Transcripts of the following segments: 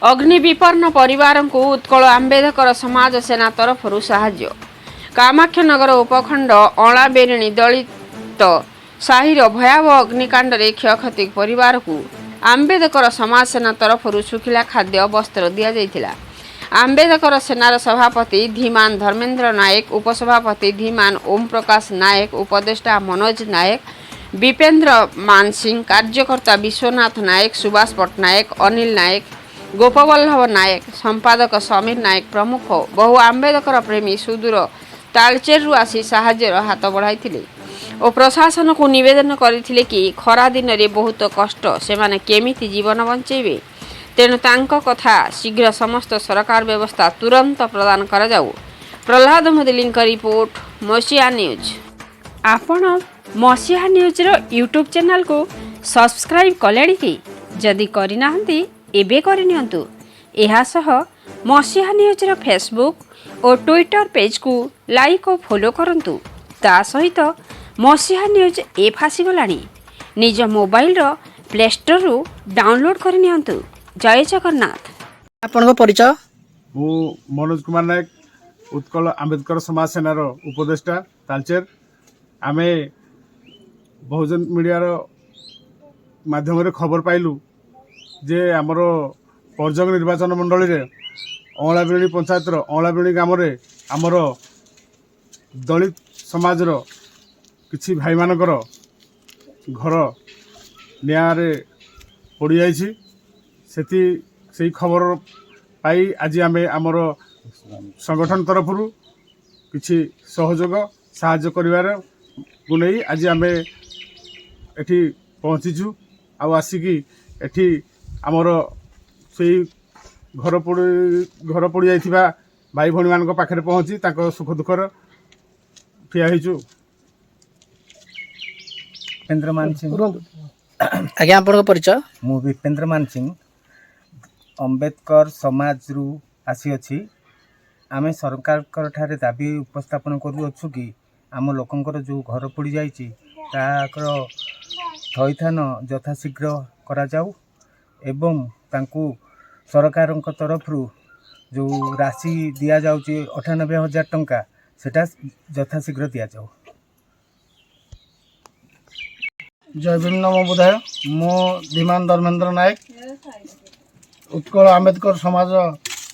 अग्नि विपन्न परिवार को उत्कल आंबेडकर समाज सेना तरफ साहाय्य। कामाक्षनगर उपखंड अणाबेरिणी दलित साहिर भयावह अग्निकांड क्षयक्षति परिवार को आंबेडकर समाज सेना तरफ सुखिला खाद्य वस्त्र दि जाइथिला। आंबेडकर सेनार सभापति धीमान धर्मेंद्र नायक, उपसभापति धीमान ओम प्रकाश नायक, उपदेष्टा मनोज नायक, विपेन्द्र मानसिंह, कार्यकर्ता विश्वनाथ नायक, सुभाष पट्टनायक, अनिल नायक, गोपवल्लभ नायक, संपादक समीर नायक प्रमुख बहु आंबेडकर प्रेमी सुदूर तालचेरु आसी साहाय्यर हाथ बढ़ाई और प्रशासन को निवेदन करथिले कि खरा दिन रे बहुत कष्ट सेमाने केमिति जीवन बंचेबे, तेणु तांको कथा शीघ्र समस्त सरकार व्यवस्था तुरंत प्रदान करा जाऊ। प्रहलाद मुदलिंग का रिपोर्ट, मसीहा न्यूज। आपण मसीहा न्यूज रो यूट्यूब चैनल को सब्सक्राइब कलेडी कि जदि करिनाहंती एबे करनियंतु। एहा सह मसीहा न्यूज रो फेसबुक और ट्विटर पेज को लाइक और फॉलो करंतु। ता सहित मसीहा न्यूज एप आसीगलानी, निज मोबाइल रो प्ले स्टोर रु डाउनलोड करनियंतु। जय जगन्नाथ। आपन परिचय? मु मनोज कुमार नायक, उत्कल आंबेडकर समाज सेनार उपदेष्टा तालचेर। आमे बहुजन मीडिया माध्यम खबर पाइलु जे आमर परजंग निर्वाचन मंडली रे अँलाबिणी पंचायत अँलाबिणी ग्राम आमर दलित समाज किछि भाई मानकर घर निआरे पड़ी जाइछि। से खबर पाई आज आमे आमर संगठन तरफ किछि सहयोग साहाय्य करिवार को नहीं आज आमे एठी पहुँचीचु। आसिकी एठी आमर से घर पड़ी जाइथिबा भाई भणी मान पाखे पहुँची ताको सुख दुखर ठिया होइचु। विपेन्द्र मान सिंह। आज्ञा आपन परिचय? मु विपेन्द्र मान सिंह अम्बेडकर समाज रु आसी अछि। आमे सरकार ठारे दाबी उपस्थापन करूछु कि आम लोकंकर जो घर पड़ी जाइछि ताकर थैथान यथाशीघ्र करा जाऊ एवं तांकु सरकार तरफ जो राशि दिया जाउछि 98,000 टंका सेटा यथाशीघ्र दिया जाऊ। जय भीम नमो बुधाय। मो धीमान धर्मेंद्र नायक, उत्कल आंबेडकर समाज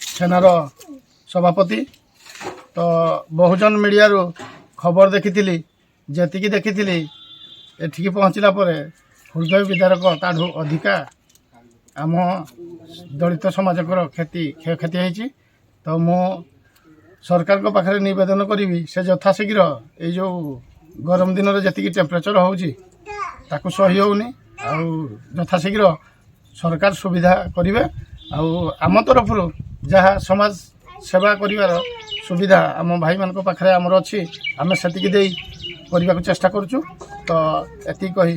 सेनार सभापति। तो बहुजन मीडिया रो खबर देखी देखी एठिकी पहुँचला हृदय विदारक ताठू अधिका आम दलित समाजकर क्षयक्षति होती। तो मो सरकार को पाखे निवेदन करी से यथाशीघ्र ये जो गरम दिन में जी टेम्परेचर होची ताकू सही होनी यथाशीघ्र सरकार सुविधा करेंगे। आम तरफ जहाँ समाज सेवा करिवार सुविधा आम भाई मान पाखे आमर अच्छी आम से करने को चेष्टा करुचु। तो एति कही